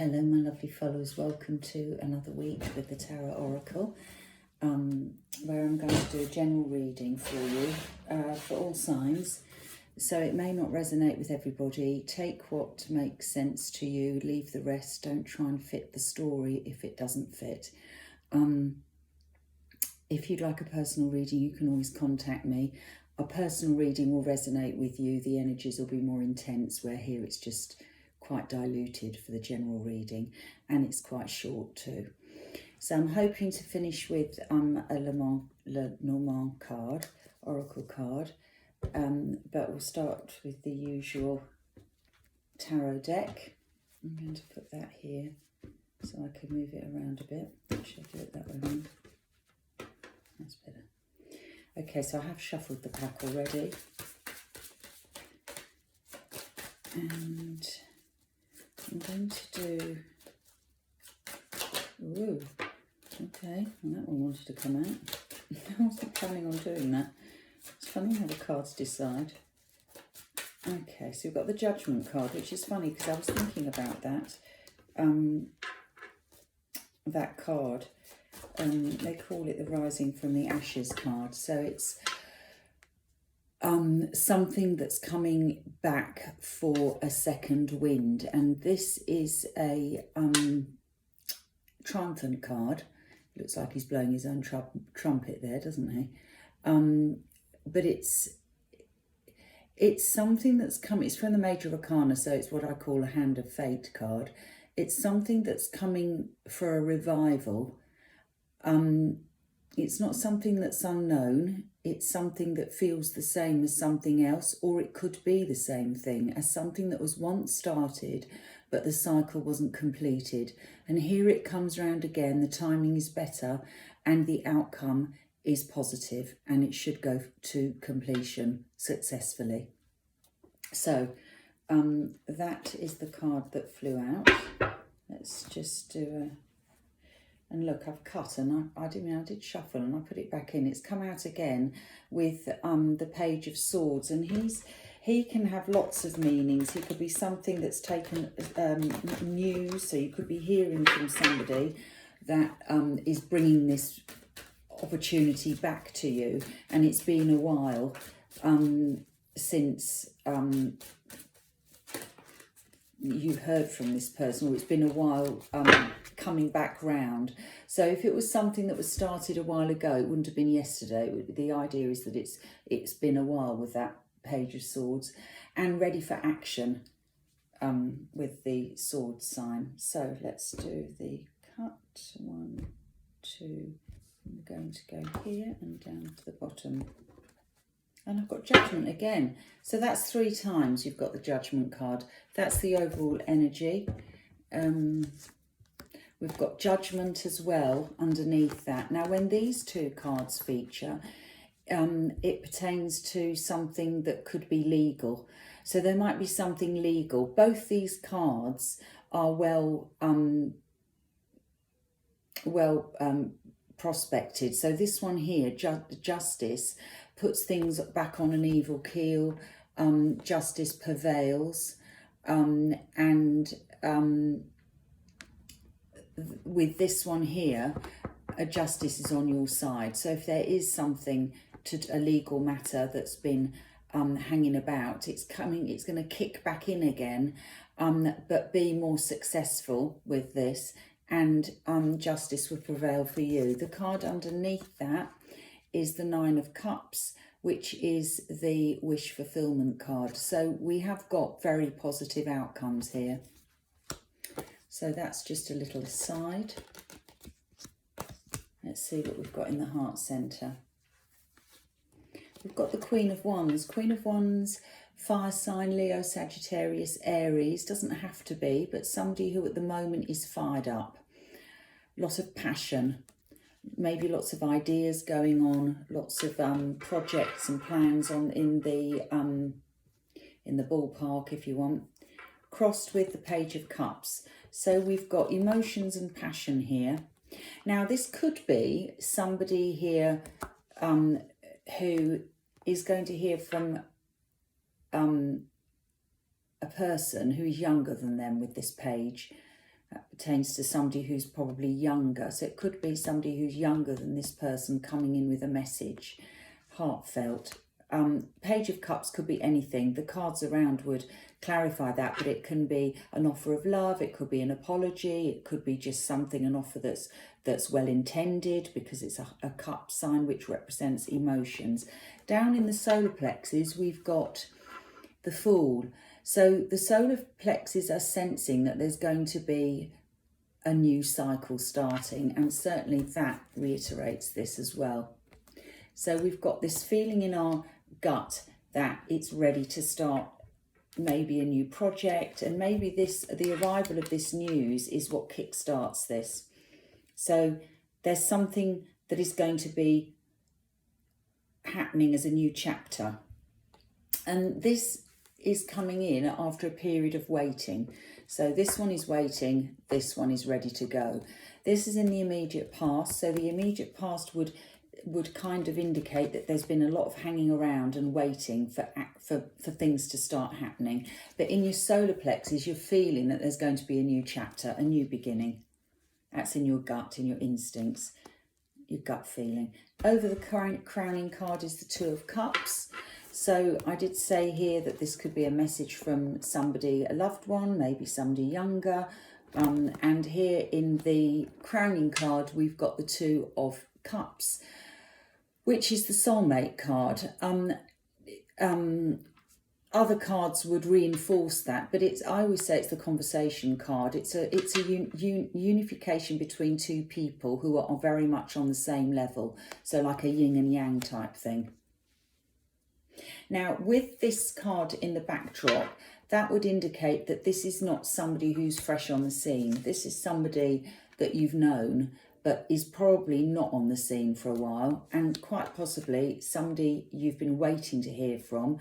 Hello my lovely followers, welcome to another week with the Tarot Oracle, where I'm going to do a general reading for you for all signs. So it may not resonate with everybody. Take what makes sense to you, leave the rest. Don't try and fit the story if it doesn't fit. If you'd like a personal reading, you can always contact me. A personal reading will resonate with you. The energies will be more intense, where here it's just quite diluted for the general reading, and it's quite short too. So I'm hoping to finish with a Lenormand card, oracle card, but we'll start with the usual tarot deck. I'm going to put that here so I can move it around a bit. Should I do it that way around? That's better. Okay, so I have shuffled the pack already, and I'm going to do, ooh, okay, well, that one wanted to come out. I wasn't planning on doing that. It's funny how the cards decide. Okay, so we've got the Judgment card, which is funny because I was thinking about that, that card. They call it the Rising from the Ashes card. So it's something that's coming back for a second wind, and this is a triumphant card. Looks like he's blowing his own trumpet there, doesn't he? But it's something that's coming. It's from the Major Arcana, so it's what I call a Hand of Fate card. It's something that's coming for a revival. It's not something that's unknown. It's something that feels the same as something else, or it could be the same thing as something that was once started, but the cycle wasn't completed. And here it comes round again. The timing is better and the outcome is positive, and it should go to completion successfully. So that is the card that flew out. Let's just do a... And look, I've cut, and I did shuffle, and I put it back in. It's come out again with the Page of Swords, and he can have lots of meanings. He could be something that's taken news, so you could be hearing from somebody that is bringing this opportunity back to you, and it's been a while since you've heard from this person, or it's been a while coming back round. So if it was something that was started a while ago, it wouldn't have been yesterday. The idea is that it's been a while with that Page of Swords, and ready for action with the sword sign. So let's do the cut. 1, 2. I'm going to go here and down to the bottom. And I've got Judgment again. So that's 3 times you've got the Judgment card. That's the overall energy. We've got Judgment as well underneath that. Now, when these 2 cards feature, it pertains to something that could be legal. So there might be something legal. Both these cards are well prospected. So this one here, Justice, puts things back on an evil keel. Justice prevails, and with this one here, justice is on your side. So if there is something a legal matter that's been hanging about, it's going to kick back in again, but be more successful with this, and justice will prevail for you. The card underneath that is the 9 of Cups, which is the wish fulfillment card. So we have got very positive outcomes here. So that's just a little aside. Let's see what we've got in the heart centre. We've got the Queen of Wands. Queen of Wands, fire sign, Leo, Sagittarius, Aries. Doesn't have to be, but somebody who at the moment is fired up. Lot of passion. Maybe lots of ideas going on, lots of projects and plans in the ballpark, if you want. Crossed with the Page of Cups. So we've got emotions and passion here. Now this could be somebody here who is going to hear from a person who is younger than them with this page. That pertains to somebody who's probably younger. So it could be somebody who's younger than this person coming in with a message, heartfelt. Page of Cups could be anything. The cards around would clarify that, but it can be an offer of love, it could be an apology, it could be just something, an offer that's well intended, because it's a cup sign which represents emotions. Down in the solar plexus, we've got the Fool. So the solar plexus are sensing that there's going to be a new cycle starting, and certainly that reiterates this as well. So we've got this feeling in our gut that it's ready to start maybe a new project, and maybe the arrival of this news is what kickstarts this. So there's something that is going to be happening as a new chapter, and this is coming in after a period of waiting. So this one is waiting, this one is ready to go. This is in the immediate past, so the immediate past would kind of indicate that there's been a lot of hanging around and waiting for things to start happening. But in your solar plexus, you're feeling that there's going to be a new chapter, a new beginning. That's in your gut, in your instincts, your gut feeling. Over the crowning card is the Two of Cups. So I did say here that this could be a message from somebody, a loved one, maybe somebody younger. And here in the crowning card, we've got the Two of Cups, which is the soulmate card. Other cards would reinforce that, but I always say it's the conversation card. It's a unification between two people who are very much on the same level. So like a yin and yang type thing. Now, with this card in the backdrop, that would indicate that this is not somebody who's fresh on the scene. This is somebody that you've known, but is probably not on the scene for a while, and quite possibly somebody you've been waiting to hear from,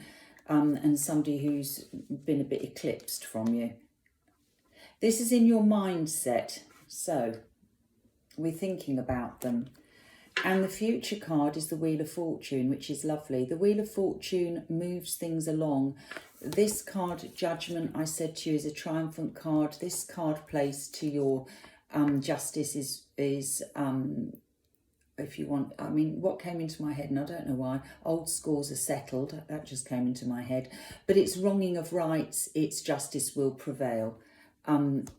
and somebody who's been a bit eclipsed from you. This is in your mindset, so we're thinking about them. And the future card is the Wheel of Fortune, which is lovely. The Wheel of Fortune moves things along. This card, Judgment, I said to you, is a triumphant card. This card plays to your justice is if you want, I mean, what came into my head, and I don't know why, old scores are settled, that just came into my head, but it's wronging of rights, it's justice will prevail.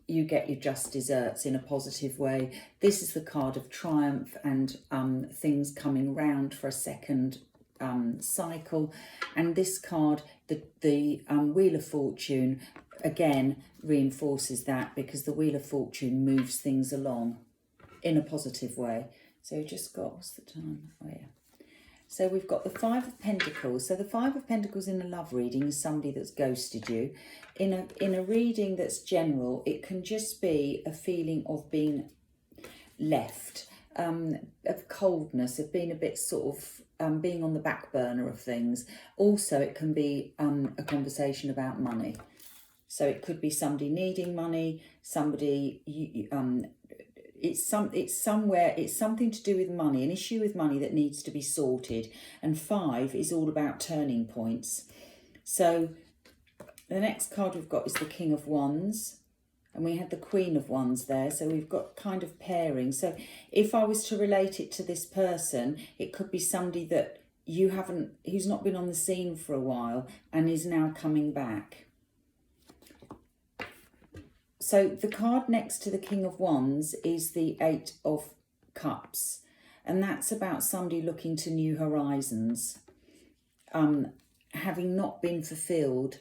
You get your just desserts in a positive way. This is the card of triumph and things coming round for a second cycle. And this card, the Wheel of Fortune, again reinforces that, because the Wheel of Fortune moves things along in a positive way. So we just got, what's the time? Oh yeah. So we've got the Five of Pentacles. So the Five of Pentacles in a love reading is somebody that's ghosted you. In a reading that's general, it can just be a feeling of being left, of coldness, of being a bit sort of being on the back burner of things. Also, it can be a conversation about money. So it could be somebody needing money, somebody it's something to do with money, an issue with money that needs to be sorted. And 5 is all about turning points. So the next card we've got is the King of Wands, and we had the Queen of Wands there. So we've got kind of pairing. So if I was to relate it to this person, it could be somebody that who's not been on the scene for a while and is now coming back. So the card next to the King of Wands is the Eight of Cups, and that's about somebody looking to new horizons, having not been fulfilled.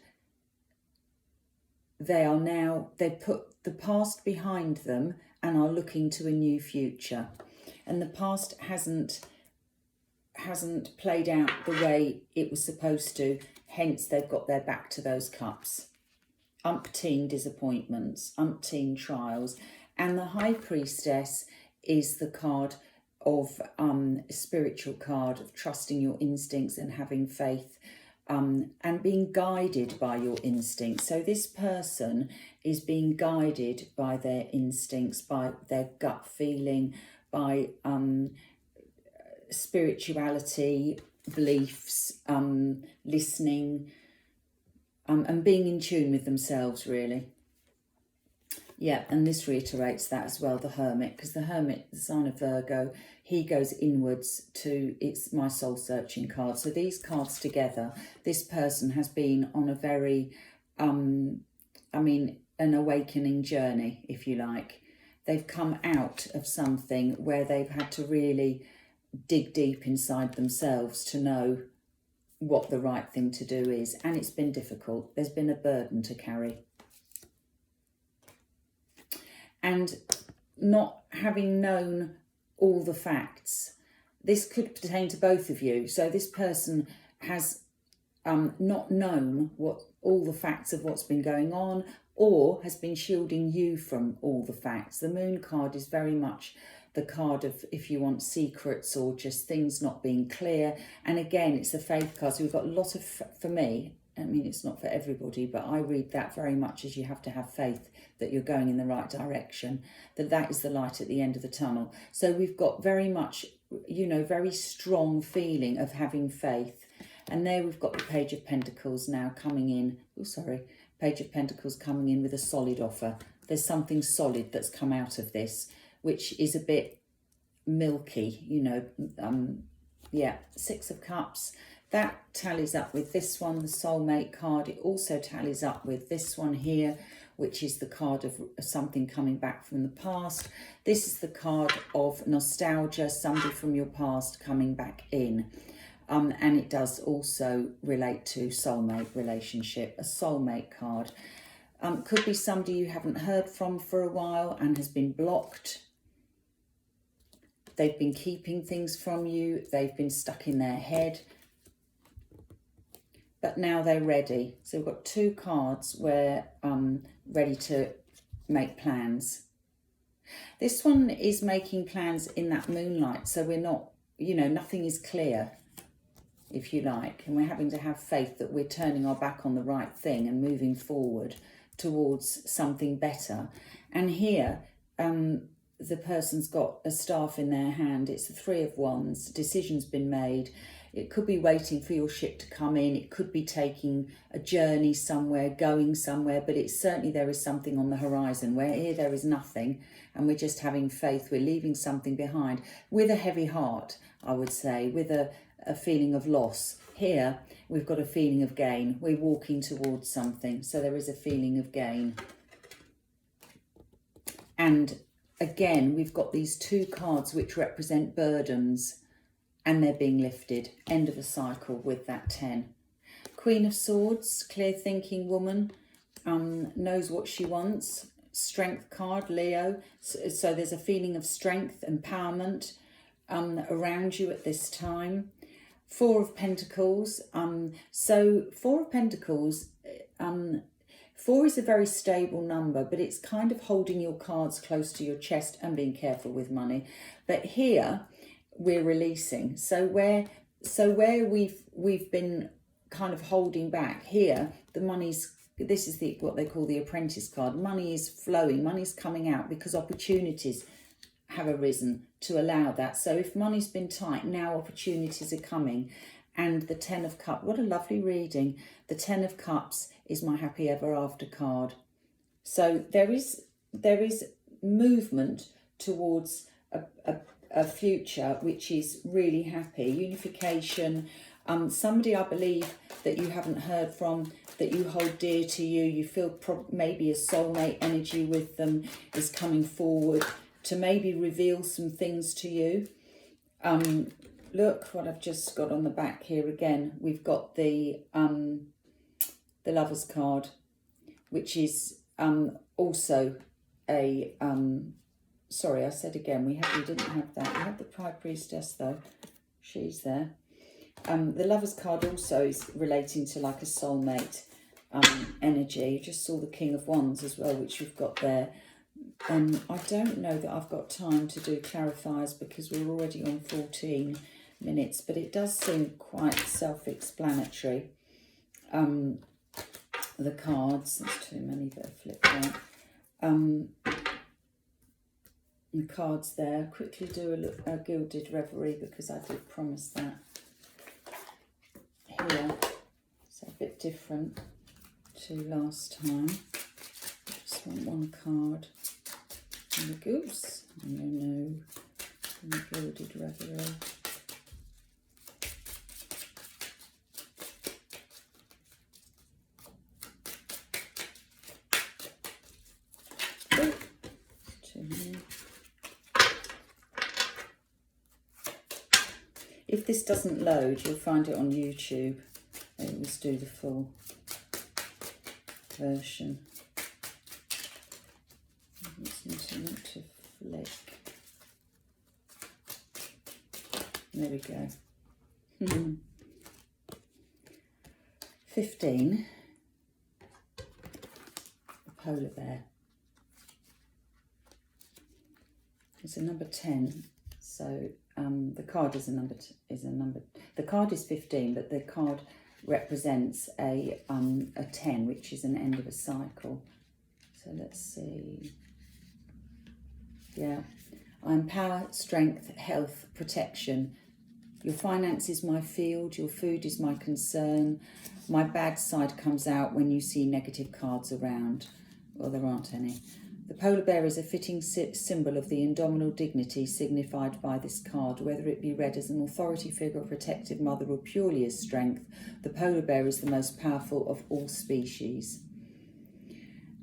They've put the past behind them and are looking to a new future, and the past hasn't played out the way it was supposed to, hence they've got their back to those cups. Umpteen disappointments, umpteen trials. And the High Priestess is the card of a spiritual card of trusting your instincts and having faith, and being guided by your instincts. So this person is being guided by their instincts, by their gut feeling, by spirituality, beliefs, listening, and being in tune with themselves, really. Yeah, and this reiterates that as well, the Hermit, because the Hermit, the sign of Virgo, he goes inwards to, it's my soul searching card. So these cards together, this person has been on a very, an awakening journey, if you like. They've come out of something where they've had to really dig deep inside themselves to know what the right thing to do is. And it's been difficult. There's been a burden to carry. And not having known all the facts. This could pertain to both of you. So this person has not known what all the facts of what's been going on, or has been shielding you from all the facts. The Moon card is very much the card of, if you want, secrets or just things not being clear. And again, it's the Faith card. So we've got a lot of, for me, I mean, it's not for everybody, but I read that very much as you have to have faith that you're going in the right direction, that is the light at the end of the tunnel. So we've got very much, you know, very strong feeling of having faith. And there we've got the Page of Pentacles now coming in. Oh, sorry. Page of Pentacles coming in with a solid offer. There's something solid that's come out of this, which is a bit milky, you know. Yeah, Six of Cups. That tallies up with this one, the Soulmate card. It also tallies up with this one here, which is the card of something coming back from the past. This is the card of nostalgia, somebody from your past coming back in. And it does also relate to soulmate relationship, a soulmate card. Could be somebody you haven't heard from for a while and has been blocked. They've been keeping things from you. They've been stuck in their head. But now they're ready. So we've got two cards where ready to make plans. This one is making plans in that moonlight. So we're not, you know, nothing is clear, if you like. And we're having to have faith that we're turning our back on the right thing and moving forward towards something better. And here, the person's got a staff in their hand. It's the Three of Wands. Decision's been made. It could be waiting for your ship to come in. It could be taking a journey somewhere, going somewhere, but it's certainly there is something on the horizon, where here there is nothing and we're just having faith. We're leaving something behind with a heavy heart, I would say, with a feeling of loss. Here we've got a feeling of gain. We're walking towards something, so there is a feeling of gain. And again, we've got these two cards which represent burdens, and they're being lifted. End of a cycle with that 10. Queen of Swords, clear thinking woman, knows what she wants. Strength card, Leo. So there's a feeling of strength, empowerment around you at this time. Four of Pentacles. So Four of Pentacles, 4 is a very stable number, but it's kind of holding your cards close to your chest and being careful with money. But here we're releasing. So where we've been kind of holding back, here the money's, this is what they call the Apprentice card. Money is flowing, money's coming out because opportunities have arisen to allow that. So if money's been tight, now opportunities are coming. And the 10 of Cups, what a lovely reading. The 10 of Cups is my happy ever after card. So there is movement towards a future which is really happy. Unification. Somebody, I believe, that you haven't heard from, that you hold dear to you. You feel maybe a soulmate energy with them is coming forward to maybe reveal some things to you. Look what I've just got on the back here again. We've got the Lovers card, which is also a sorry, I said again, we didn't have that. We had the High Priestess though. She's there. The Lovers card also is relating to like a soulmate energy. You just saw the King of Wands as well, which we've got there. I don't know that I've got time to do clarifiers because we're already on 14 minutes, but it does seem quite self-explanatory. The cards, there's too many that are flipped out. The cards there. Quickly do a Gilded Reverie because I did promise that. Here, it's a bit different to last time. Just want one card from the goose. No, from the gilded reverie. Oh, too many. If this doesn't load, you'll find it on YouTube. Let's do the full version. It's not to flick. There we go. 15. The polar bear. It's a number 10. So the card is a number. The card is 15, but the card represents a 10, which is an end of a cycle. So let's see. Yeah, I'm power, strength, health, protection. Your finance is my field. Your food is my concern. My bad side comes out when you see negative cards around. Well, there aren't any. The polar bear is a fitting symbol of the indomitable dignity signified by this card. Whether it be read as an authority figure, a protective mother, or purely as strength, the polar bear is the most powerful of all species.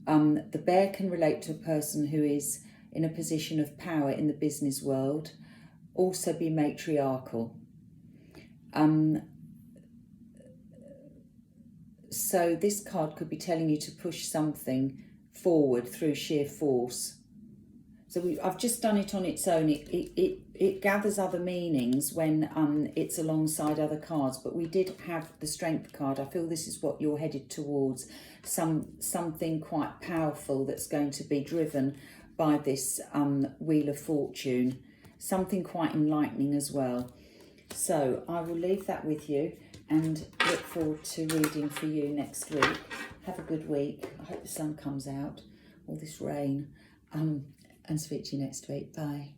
The bear can relate to a person who is in a position of power in the business world, also be matriarchal. So this card could be telling you to push something forward through sheer force. So I've just done it on its own. It gathers other meanings when it's alongside other cards, but we did have the strength card. I feel this is what you're headed towards, something quite powerful that's going to be driven by this Wheel of Fortune, something quite enlightening as well. So I will leave that with you and look forward to reading for you next week. Have a good week. I hope the sun comes out, all this rain, and speak to you next week. Bye.